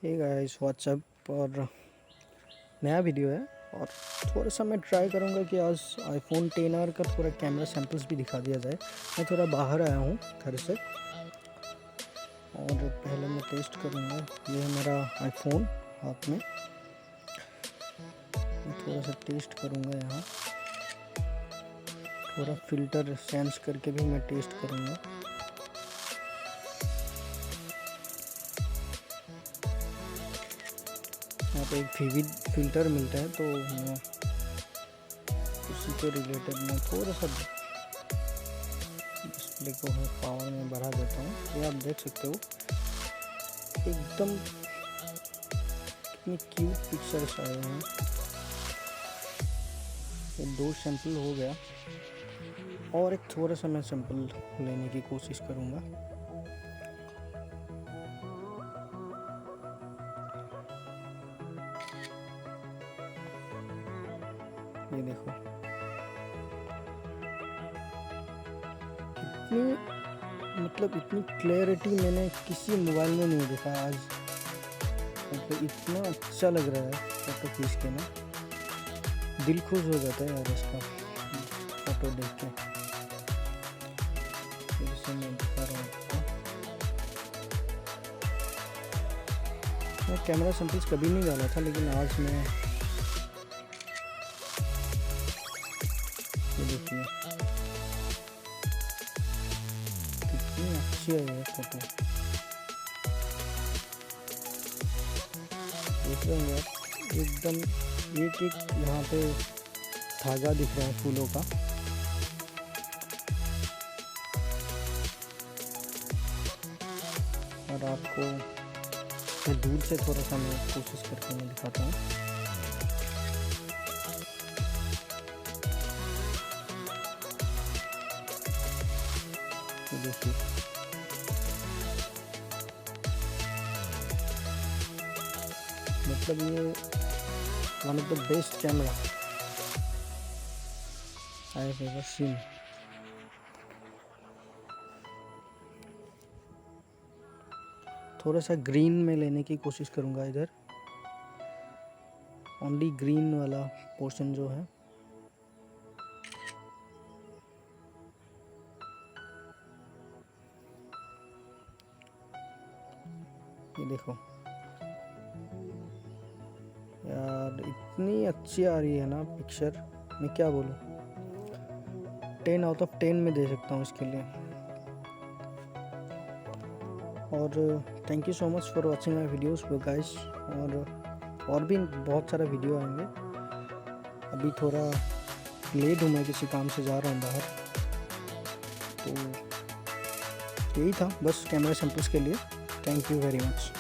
Hey guys what's up और नया video है। और थोड़ा सा मैं ट्राई करूँगा कि आज आईफोन 10R का थोड़ा कैमरा सैम्पल्स भी दिखा दिया जाए। मैं थोड़ा बाहर आया हूँ घर से और पहले मैं टेस्ट करूँगा। ये है मेरा आईफोन हाथ में, मैं थोड़ा सा टेस्ट करूँगा। यहाँ थोड़ा फ़िल्टर सेंस करके भी मैं टेस्ट करूँगा। यहाँ पे एक विविड फ़िल्टर मिलता है, तो मैं उसी के रिलेटेड मैं थोड़ा सा डिस्प्ले को है पावर में बढ़ा देता हूँ। ये आप देख सकते हो एकदम कितनी क्यूट पिक्चर्स आए हैं। ये 2 सैंपल हो गया और एक थोड़ा सा मैं सैंपल लेने की कोशिश करूँगा। ये देखो इतनी क्लैरिटी मैंने किसी मोबाइल में नहीं देखा आज। मतलब इतना अच्छा लग रहा है फ़ोटो खींच के ना, दिल खुश हो जाता है यार इसका फ़ोटो देख के। फिर से मैं दिखा रहा हूँ आपको। मैं कैमरा सैंपल्स कभी नहीं डाला था, लेकिन आज मैं ये देखिए कितनी अच्छी है ये फ़ोटो। देख रहे हैं आप एकदम एक यहाँ पे धागा दिख रहा है फूलों का। और आपको मैं दूर से थोड़ा सा मैं कोशिश करके मैं दिखाता हूँ। तो देखिए मतलब ये one of the best camera I have ever seen. थोड़ा सा ग्रीन में लेने की कोशिश करूँगा। इधर ओनली ग्रीन वाला पोर्शन जो है, ये देखो यार इतनी अच्छी आ रही है ना पिक्चर, मैं क्या बोलूँ। 10 आउट ऑफ 10 में दे सकता हूँ इसके लिए। और thank you so much for watching my videos guys. और भी बहुत सारा वीडियो आएंगे। अभी थोड़ा लेट हूँ, मैं किसी काम से जा रहा हूँ बाहर, तो यही था बस कैमरा सैंपल्स के लिए। Thank you very much.